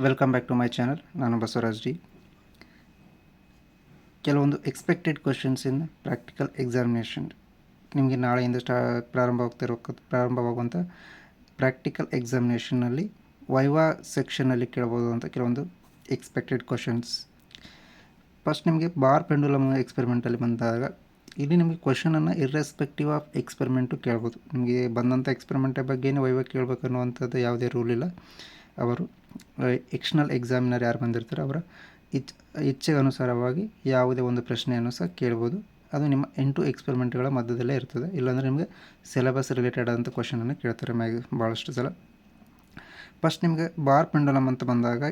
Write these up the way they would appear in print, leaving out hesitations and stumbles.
Welcome back to my channel. ನಾನು Basavaraj D. ಕೆಲವೊಂದು expected questions in practical examination ನಿಮಗೆ ನಾಳೆಯಿಂದ ಪ್ರಾರಂಭವಾಗುವಂಥ ಪ್ರಾಕ್ಟಿಕಲ್ ಎಕ್ಸಾಮಿನೇಷನ್ನಲ್ಲಿ ವೈವಾ ಸೆಕ್ಷನಲ್ಲಿ ಕೇಳ್ಬೋದು ಅಂತ ಕೆಲವೊಂದು ಎಕ್ಸ್ಪೆಕ್ಟೆಡ್ ಕ್ವಶನ್ಸ್. ಫಸ್ಟ್ ನಿಮಗೆ ಬಾರ್ ಪೆಂಡುಲಮ್ ಎಕ್ಸ್ಪೆರಿಮೆಂಟಲ್ಲಿ ಬಂದಾಗ ಇಲ್ಲಿ ನಿಮಗೆ ಕ್ವಶನನ್ನು ಇರ್ರೆಸ್ಪೆಕ್ಟಿವ್ ಆಫ್ ಎಕ್ಸ್ಪೆರಿಮೆಂಟು ಕೇಳ್ಬೋದು. ನಿಮಗೆ ಬಂದಂಥ ಎಕ್ಸ್ಪೆರಿಮೆಂಟ್ ಬಗ್ಗೆನೇ ವೈವಾ ಕೇಳಬೇಕು ಅನ್ನುವಂಥದ್ದು ಯಾವುದೇ ರೂಲ್ ಇಲ್ಲ. ಅವರು ಎಕ್ಸ್ಟರ್ನಲ್ ಎಕ್ಸಾಮಿನರ್ ಯಾರು ಬಂದಿರ್ತಾರೆ ಅವರ ಇಚ್ಛೆಗೆ ಅನುಸಾರವಾಗಿ ಯಾವುದೇ ಒಂದು ಪ್ರಶ್ನೆಯನ್ನು ಸಹ ಕೇಳ್ಬೋದು. ಅದು ನಿಮ್ಮ 8 ಎಕ್ಸ್ಪೆರಿಮೆಂಟ್ಗಳ ಮಧ್ಯದಲ್ಲೇ ಇರ್ತದೆ. ಇಲ್ಲಾಂದರೆ ನಿಮಗೆ ಸಿಲೆಬಸ್ ರಿಲೇಟೆಡ್ ಆದಂಥ ಕ್ವಶನನ್ನು ಕೇಳ್ತಾರೆ ಭಾಳಷ್ಟು ಸಲ. ಫಸ್ಟ್ ನಿಮಗೆ ಬಾರ್ ಪೆಂಡುಲಮ್ ಅಂತ ಬಂದಾಗ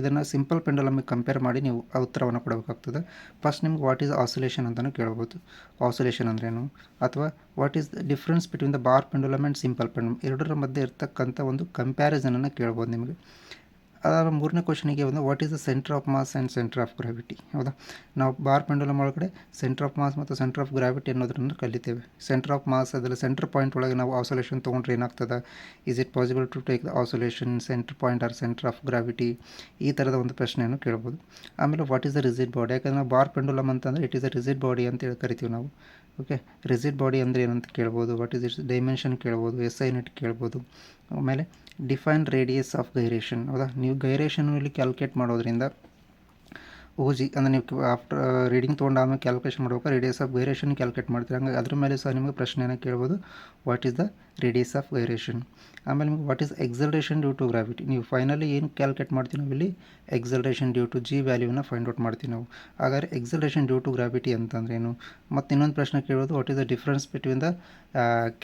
ಇದನ್ನು ಸಿಂಪಲ್ ಪೆಂಡುಲಮ್ಗೆ ಕಂಪೇರ್ ಮಾಡಿ ನೀವು ಆ ಉತ್ತರವನ್ನು ಕೊಡಬೇಕಾಗ್ತದೆ. ಫಸ್ಟ್ ನಿಮ್ಗೆ ವಾಟ್ ಈಸ್ ಆಸಿಲೇಷನ್ ಅಂತಲೂ ಕೇಳ್ಬೋದು. ಆಸಿಲೇಷನ್ ಅಂದ್ರೇನು, ಅಥವಾ what is the difference between the bar pendulum and simple pendulum, ಎರಡರ ಮಧ್ಯೆ ಇರ್ತಕ್ಕಂಥ ಒಂದು ಕಂಪ್ಯಾರಿಸನನ್ನು ಕೇಳ್ಬೋದು ನಿಮಗೆ. ಅದಾದ ಮೂರನೇ ಕ್ವಶನಿಗೆ ಒಂದು what is the centre of mass and centre of gravity. ಹೌದಾ, ನಾವು ಬಾರ್ ಪೆಂಡುಲಮ್ ಒಳಗಡೆ ಸೆಂಟರ್ ಆಫ್ ಮಾಸ್ ಮತ್ತು ಸೆಂಟರ್ ಆಫ್ ಗ್ರಾವಿಟಿ ಅನ್ನೋದನ್ನು ಕಲಿತೇವೆ. ಸೆಂಟರ್ ಆಫ್ ಮಾಸ್ ಅದರಲ್ಲಿ ಸೆಂಟರ್ ಪಾಯಿಂಟ್ ಒಳಗೆ ನಾವು ಆಸೋಲೇಷನ್ ತೊಗೊಂಡ್ರೆ ಏನಾಗ್ತದೆ, is it possible to take the oscillation centre point or centre of gravity, ಈ ಥರದ ಒಂದು ಪ್ರಶ್ನೆಯನ್ನು ಕೇಳ್ಬೋದು. ಆಮೇಲೆ what is the rigid body, ಯಾಕಂದರೆ ನಾವು ಬಾರ್ ಪೆಂಡುಲಮ್ ಅಂತಂದರೆ it is a rigid body ಅಂತ ಕರಿತೀವಿ ನಾವು. ಓಕೆ, ರಿಜಿಡ್ ಬಾಡಿ ಅಂದರೆ ಏನಂತ ಕೇಳ್ಬೋದು, ವಾಟ್ ಈಸ್ ಇಟ್ಸ್ ಡೈಮೆನ್ಷನ್ ಕೇಳ್ಬೋದು, SI ಯೂನಿಟ್ ಕೇಳ್ಬೋದು. ಆಮೇಲೆ ಡಿಫೈನ್ ರೇಡಿಯಸ್ ಆಫ್ ಗೈರೇಷನ್. ಹೌದಾ, ನೀವು ಗೈರೇಷನ್ ಇಲ್ಲಿ ಕ್ಯಾಲ್ಕುಲೇಟ್ ಮಾಡೋದ್ರಿಂದ OG ಅಂದರೆ ನೀವು ಆಫ್ಟರ್ ರೀಡಿಂಗ್ ತೊಗೊಂಡಾದ್ಮೇಲೆ ಕ್ಯಾಲ್ಕುಲೇಷನ್ ಮಾಡ್ಬೇಕು, ರೇಡಿಯಸ್ ಆಫ್ ಗೈರೇಷನ್ ಕ್ಯಾಲ್ಕುಲೇಟ್ ಮಾಡ್ತೀರಿ. ಹಂಗಾಗಿ ಅದ್ರ ಮೇಲೆ ಸಹ ನಿಮಗೆ ಪ್ರಶ್ನೆಯನ್ನು ಕೇಳ್ಬೋದು, what is the radius of gyration. ಆಮೇಲೆ ನಿಮಗೆ what is acceleration due to gravity. ನೀವು ಫೈನಲಿ ಏನು ಕ್ಯಾಲ್ಕುಲೇಟ್ ಮಾಡ್ತೀವಿ ನಾವು ಇಲ್ಲಿ ಎಕ್ಸಲರೇಷನ್ ಡ್ಯೂ ಟು G ವ್ಯಾಲ್ಯೂನ ಫೈಂಡ್ ಔಟ್ ಮಾಡ್ತೀವಿ ನಾವು. ಹಾಗಾದರೆ ಎಕ್ಸಲರೇಷನ್ ಡ್ಯೂ ಟು ಗ್ರಾವಿಟಿ ಅಂತಂದ್ರೇನು. ಮತ್ತು ಇನ್ನೊಂದು ಪ್ರಶ್ನೆ ಕೇಳೋದು, what is the difference between the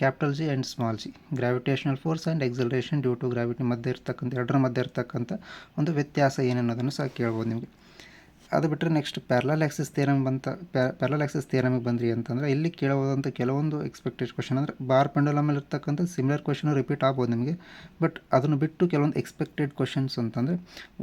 capital G and small g, gravitational force and acceleration due to gravity ಮಧ್ಯೆ ಇರ್ತಕ್ಕಂಥ ಎರಡರ ಮಧ್ಯೆ ಇರ್ತಕ್ಕಂಥ ಒಂದು ವ್ಯತ್ಯಾಸ ಏನೆನ್ನೋದನ್ನು ಸಹ ಕೇಳ್ಬೋದು ನಿಮಗೆ. ಅದು ಬಿಟ್ಟರೆ next parallel axis theorem parallel axis ಥಿಯರಮಿಗೆ ಬಂದ್ರಿ ಅಂತಂದರೆ ಇಲ್ಲಿ ಕೇಳಬಹುದಂಥ ಕೆಲವೊಂದು ಎಕ್ಸ್ಪೆಕ್ಟೆಡ್ ಕ್ವಶನ್ ಅಂದರೆ ಬಾರ್ ಪೆಂಡುಲಮಲ್ಲಿ ಇರ್ತಕ್ಕಂಥ ಸಿಮಿಲರ್ ಕ್ವಶನ್ ರಿಪೀಟ್ ಆಗ್ಬೋದು ನಿಮಗೆ. ಬಟ್ ಅದನ್ನು ಬಿಟ್ಟು ಕೆಲವೊಂದು ಎಕ್ಸ್ಪೆಕ್ಟೆಡ್ ಕ್ವಶನ್ಸ್ ಅಂತಂದರೆ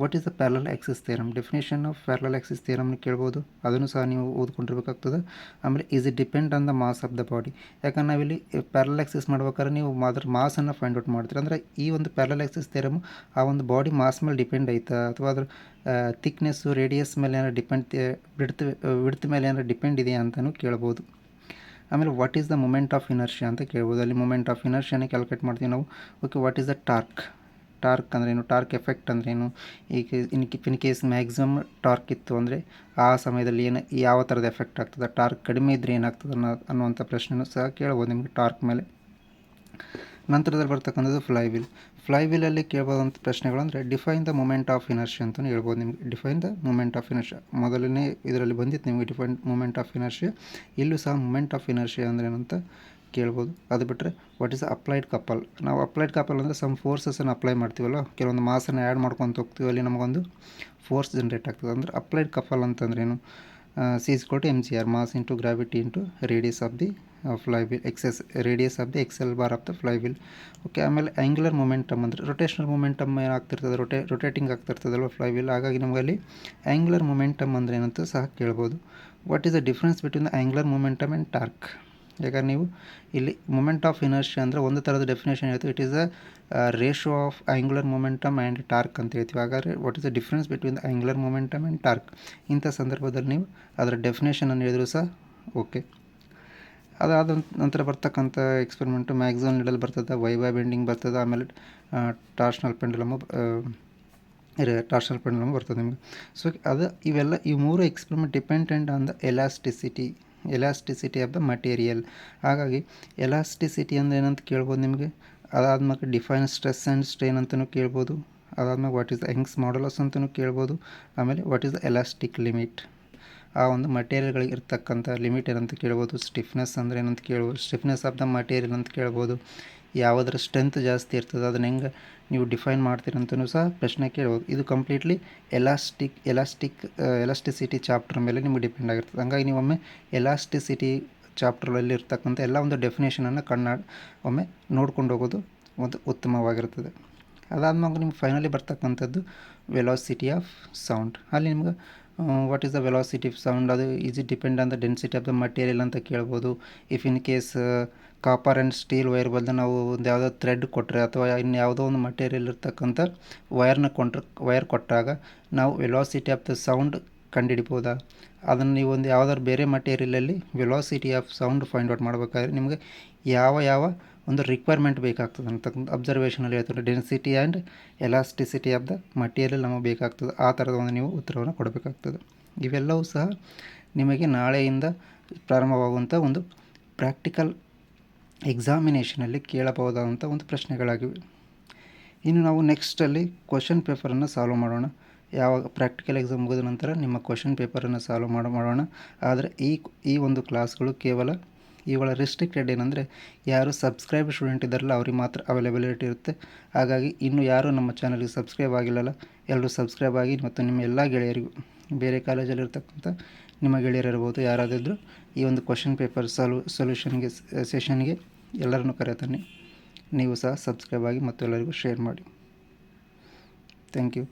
what is the parallel axis theorem, definition of parallel axis ಥಿಯರಮ್ನ ಕೇಳ್ಬೋದು. ಅದನ್ನು ಸಹ ನೀವು ಓದ್ಕೊಂಡಿರ್ಬೇಕಾಗ್ತದೆ. ಆಮೇಲೆ is it depend on the mass of the body, ಯಾಕಂದ್ರೆ ನಾವಿಲ್ಲಿ ಪ್ಯಾರಲಲ್ ಆಕ್ಸಿಸ್ ಮಾಡ್ಬೇಕಾದ್ರೆ ನೀವು ಅದ್ರ ಮಾಸನ್ನು ಫೈಂಡ್ ಔಟ್ ಮಾಡ್ತೀರಿ. ಅಂದರೆ ಈ ಒಂದು ಪ್ಯಾರಲಲ್ ಆಕ್ಸಿಸ್ ಥಿಯರಮ್ ಆ ಒಂದು ಬಾಡಿ ಮಾಸ್ ಮೇಲೆ ಡಿಪೆಂಡ್ ಐತಾ, ಅಥವಾ ಅದ್ರ ಥಿಕ್ನೆಸ್ಸು ರೇಡಿಯಸ್ ಮೇಲೆ ಏನಾರು ಡಿಪೆಂಡ್, ವಿಡ್ತ್ ಮೇಲೆ ಏನಾರು ಡಿಪೆಂಡ್ ಇದೆಯಾ ಅಂತಲೂ ಕೇಳ್ಬೋದು. ಆಮೇಲೆ what is the moment of inertia ಅಂತ ಕೇಳ್ಬೋದು. ಅಲ್ಲಿ ಮೂಮೆಂಟ್ ಆಫ್ ಇನರ್ಷಿಯಾನೇ ಕ್ಯಾಲ್ಕುಲೇಟ್ ಮಾಡ್ತೀವಿ ನಾವು. Okay, what is the torque ಅಂದ್ರೇನು, ಟಾರ್ಕ್ ಎಫೆಕ್ಟ್ ಅಂದ್ರೇನು, ಈಗ ಇನ್ ಕೇಸ್ ಮ್ಯಾಕ್ಸಿಮಮ್ ಟಾರ್ಕ್ ಇತ್ತು ಅಂದರೆ ಆ ಸಮಯದಲ್ಲಿ ಯಾವ ಥರದ ಎಫೆಕ್ಟ್ ಆಗ್ತದೆ, ಟಾರ್ಕ್ ಕಡಿಮೆ ಇದ್ದರೆ ಏನಾಗ್ತದೆ ಅನ್ನುವಂಥ ಪ್ರಶ್ನೆನೂ ಸಹ ಕೇಳ್ಬೋದು ನಿಮಗೆ ಟಾರ್ಕ್ ಮೇಲೆ. ನಂತರದಲ್ಲಿ ಬರ್ತಕ್ಕಂಥದ್ದು ಫ್ಲೈವೀಲಲ್ಲಿ ಕೇಳ್ಬೋದಂಥ ಪ್ರಶ್ನೆಗಳು ಅಂದರೆ define the moment of inertia ಅಂತಲೂ ಹೇಳ್ಬೋದು ನಿಮಗೆ. Define the moment of inertia ಮೊದಲನೇ ಇದರಲ್ಲಿ ಬಂದಿತ್ತು ನಿಮಗೆ, ಡಿಫೈನ್ ಮೂಮೆಂಟ್ ಆಫ್ ಇನರ್ಷಿಯಾ. ಇಲ್ಲೂ ಸಹ ಮೂಮೆಂಟ್ ಆಫ್ ಇನರ್ಷಿಯಾ ಅಂದರೆ ಏನಂತ ಕೇಳ್ಬೋದು. ಅದು ಬಿಟ್ಟರೆ ವಾಟ್ ಈಸ್ ಅಪ್ಲೈಡ್ ಕಪಲ್. ನಾವು ಅಪ್ಲೈಡ್ ಕಪಲ್ ಅಂದರೆ ಸಮ್ ಫೋರ್ಸಸನ್ನು ಅಪ್ಲೈ ಮಾಡ್ತೀವಲ್ಲ, ಕೆಲವೊಂದು ಮಾಸನ್ನು ಆ್ಯಡ್ ಮಾಡ್ಕೊತ ಹೋಗ್ತೀವಿ, ಅಲ್ಲಿ ನಮಗೊಂದು ಫೋರ್ಸ್ ಜನ್ರೇಟ್ ಆಗ್ತದೆ. ಅಂದರೆ ಅಪ್ಲೈಡ್ ಕಪಲ್ ಅಂತಂದ್ರೇನು, C=mgr, mass into gravity into radius of the flywheel, radius of the axle bar of the flywheel. Okay, ಆಮೇಲೆ ಆ್ಯಂಗ್ಯುಲರ್ ಮೊಮೆಂಟಮ್ ಅಂದರೆ ರೊಟೇಷನಲ್ ಮೊಮೆಂಟಮ್ ಏನಾಗ್ತಿರ್ತದೆ, ರೊಟೇಟಿಂಗ್ ಆಗ್ತಿರ್ತದಲ್ವ ಫ್ಲೈವೀಲ್. ಹಾಗಾಗಿ ನಮಗಲ್ಲಿ ಆ್ಯಂಗ್ಯುಲರ್ ಮೊಮೆಂಟಮ್ ಅಂದರೆ ಏನಂತ ಸಹ ಕೇಳ್ಬೋದು. What is the difference between the angular momentum and torque. ಯಾಕಂದ್ರೆ ನೀವು ಇಲ್ಲಿ ಮೂಮೆಂಟ್ ಆಫ್ ಇನರ್ಷಿಯಾ ಅಂದರೆ ಒಂದು ಥರದ ಡೆಫಿನೇಷನ್ ಹೇಳ್ತೀವಿ, it is a ratio of angular momentum and torque ಅಂತ ಹೇಳ್ತೀವಿ. ಹಾಗಾದರೆ what is the difference between the angular momentum and torque, ಇಂಥ ಸಂದರ್ಭದಲ್ಲಿ ನೀವು ಅದರ ಡೆಫಿನೇಷನನ್ನು ಹೇಳಿದ್ರು ಸಹ ಓಕೆ. ಅದಾದ ನಂತರ ಬರ್ತಕ್ಕಂಥ ಎಕ್ಸ್ಪೆರಿಮೆಂಟು ಮ್ಯಾಕ್ಸಿಮಮ್ ನೀಡಲ್ ಬರ್ತದೆ, ವೈವಾ ಬೆಂಡಿಂಗ್ ಬರ್ತದೆ, ಆಮೇಲೆ ಟಾರ್ಷನಲ್ ಪೆಂಡುಲಮ್ ಬರ್ತದೆ ನಿಮಗೆ. ಸೊ ಇವೆಲ್ಲ ಈ ಮೂರು experiment dependent on the elasticity of the material. ಹಾಗಾಗಿ ಎಲಾಸ್ಟಿಸಿಟಿ ಅಂದರೆ ಏನಂತ ಕೇಳ್ಬೋದು ನಿಮಗೆ. ಅದಾದ್ಮೇಲೆ ಡಿಫೈನ್ ಸ್ಟ್ರೆಸ್ ಆ್ಯಂಡ್ ಸ್ಟ್ರೈನ್ ಅಂತಲೂ ಕೇಳ್ಬೋದು. ಅದಾದ್ಮೇಲೆ what is the Young's modulus ಅಂತಲೂ ಕೇಳ್ಬೋದು. ಆಮೇಲೆ what is the elastic limit, ಆ ಒಂದು ಮಟೀರಿಯಲ್ಗಳಿಗೆ ಇರ್ತಕ್ಕಂಥ ಲಿಮಿಟ್ ಏನಂತ ಕೇಳ್ಬೋದು. ಸ್ಟಿಫ್ನೆಸ್ ಅಂದರೆ ಏನಂತ ಕೇಳ್ಬೋದು, ಸ್ಟಿಫ್ನೆಸ್ ಆಫ್ ದ ಮಟೀರಿಯಲ್ ಅಂತ ಕೇಳ್ಬೋದು. ಯಾವುದರ ಸ್ಟ್ರೆಂತ್ ಜಾಸ್ತಿ ಇರ್ತದೆ ಅದನ್ನು ಹೆಂಗೆ ನೀವು ಡಿಫೈನ್ ಮಾಡ್ತೀರಂತಲೂ ಸಹ ಪ್ರಶ್ನೆ ಕೇಳ್ಬೋದು. ಇದು ಕಂಪ್ಲೀಟ್ಲಿ ಎಲಾಸ್ಟಿಸಿಟಿ ಚಾಪ್ಟರ್ ಮೇಲೆ ನಿಮಗೆ ಡಿಪೆಂಡ್ ಆಗಿರ್ತದೆ. ಹಂಗಾಗಿ ನೀವು ಒಮ್ಮೆ ಎಲಾಸ್ಟಿಸಿಟಿ ಚಾಪ್ಟ್ರಲ್ಲಿ ಇರ್ತಕ್ಕಂಥ ಎಲ್ಲ ಒಂದು ಡೆಫಿನೇಷನನ್ನು ಒಮ್ಮೆ ನೋಡ್ಕೊಂಡು ಹೋಗೋದು ಒಂದು ಉತ್ತಮವಾಗಿರ್ತದೆ. ಅದಾದ್ಮೇಲೆ ನಿಮ್ಗೆ ಫೈನಲಿ ಬರ್ತಕ್ಕಂಥದ್ದು ವೆಲಾಸಿಟಿ ಆಫ್ ಸೌಂಡ್. ಅಲ್ಲಿ ನಿಮ್ಗೆ what is the velocity of sound, ಅದು is it depend on the density of the material ಅಂತ ಕೇಳ್ಬೋದು. If in case copper and steel wire ಬದಲು ನಾವು ಒಂದು ಯಾವುದೋ ಥ್ರೆಡ್ ಕೊಟ್ಟರೆ ಅಥವಾ ಇನ್ನು ಯಾವುದೋ ಒಂದು ಮಟೀರಿಯಲ್ ಇರ್ತಕ್ಕಂಥ ವೈರ್ ಕೊಟ್ಟಾಗ ನಾವು ವೆಲಾಸಿಟಿ ಆಫ್ ದ ಸೌಂಡ್ ಕಂಡುಹಿಡಿಬೋದಾ? ಅದನ್ನು ನೀವು ಒಂದು ಯಾವುದಾದ್ರು ಬೇರೆ ಮಟೀರಿಯಲಲ್ಲಿ velocity of sound find out ಮಾಡಬೇಕಾದ್ರೆ ನಿಮಗೆ ಯಾವ ಒಂದು ರಿಕ್ವೈರ್ಮೆಂಟ್ ಬೇಕಾಗ್ತದೆ ಅಂತಕ್ಕಂಥ ಅಬ್ಸರ್ವೇಷನಲ್ಲಿ ಹೇಳ್ತಾರೆ. Density and elasticity of the material ನಮಗೆ ಬೇಕಾಗ್ತದೆ. ಆ ಥರದ ಒಂದು ನೀವು ಉತ್ತರವನ್ನು ಕೊಡಬೇಕಾಗ್ತದೆ. ಇವೆಲ್ಲವೂ ಸಹ ನಿಮಗೆ ನಾಳೆಯಿಂದ ಪ್ರಾರಂಭವಾಗುವಂಥ ಒಂದು ಪ್ರಾಕ್ಟಿಕಲ್ ಎಕ್ಸಾಮಿನೇಷನಲ್ಲಿ ಕೇಳಬಹುದಾದಂಥ ಒಂದು ಪ್ರಶ್ನೆಗಳಾಗಿವೆ. ಇನ್ನು ನಾವು ನೆಕ್ಸ್ಟಲ್ಲಿ ಕ್ವಶನ್ ಪೇಪರನ್ನು ಸಾಲ್ವ್ ಮಾಡೋಣ. ಯಾವಾಗ ಪ್ರಾಕ್ಟಿಕಲ್ ಎಕ್ಸಾಮ್ ಮುಗಿದ ನಂತರ ನಿಮ್ಮ ಕ್ವಶನ್ ಪೇಪರನ್ನು ಸಾಲ್ವ್ ಮಾಡೋಣ. ಆದರೆ ಈ ಒಂದು ಕ್ಲಾಸ್ಗಳು ಕೇವಲ ಇವುಗಳ ರಿಸ್ಟ್ರಿಕ್ಟೆಡ್ ಏನಂದರೆ ಯಾರು ಸಬ್ಸ್ಕ್ರೈಬ್ ಸ್ಟೂಡೆಂಟ್ ಇದ್ದಾರಲ್ಲ ಅವ್ರಿಗೆ ಮಾತ್ರ ಅವೈಲಬಿಲಿಟಿ ಇರುತ್ತೆ. ಹಾಗಾಗಿ ಇನ್ನು ಯಾರು ನಮ್ಮ ಚಾನಲ್ಗೆ ಸಬ್ಸ್ಕ್ರೈಬ್ ಆಗಿಲ್ಲಲ್ಲ, ಎಲ್ಲರೂ ಸಬ್ಸ್ಕ್ರೈಬ್ ಆಗಿ ಮತ್ತು ನಿಮ್ಮ ಎಲ್ಲ ಗೆಳೆಯರಿಗೂ ಬೇರೆ ಕಾಲೇಜಲ್ಲಿರ್ತಕ್ಕಂಥ ನಿಮ್ಮ ಗೆಳೆಯರಿರ್ಬೋದು ಯಾರಾದಿದ್ದರೂ ಈ ಒಂದು ಕ್ವಶನ್ ಪೇಪರ್ ಸೊಲ್ಯೂಷನ್ಗೆ ಸೆಷನ್ಗೆ ಎಲ್ಲರನ್ನೂ ಕರೆತಾನೆ. ನೀವು ಸಹ ಸಬ್ಸ್ಕ್ರೈಬ್ ಆಗಿ ಮತ್ತು ಎಲ್ಲರಿಗೂ ಶೇರ್ ಮಾಡಿ. Thank you.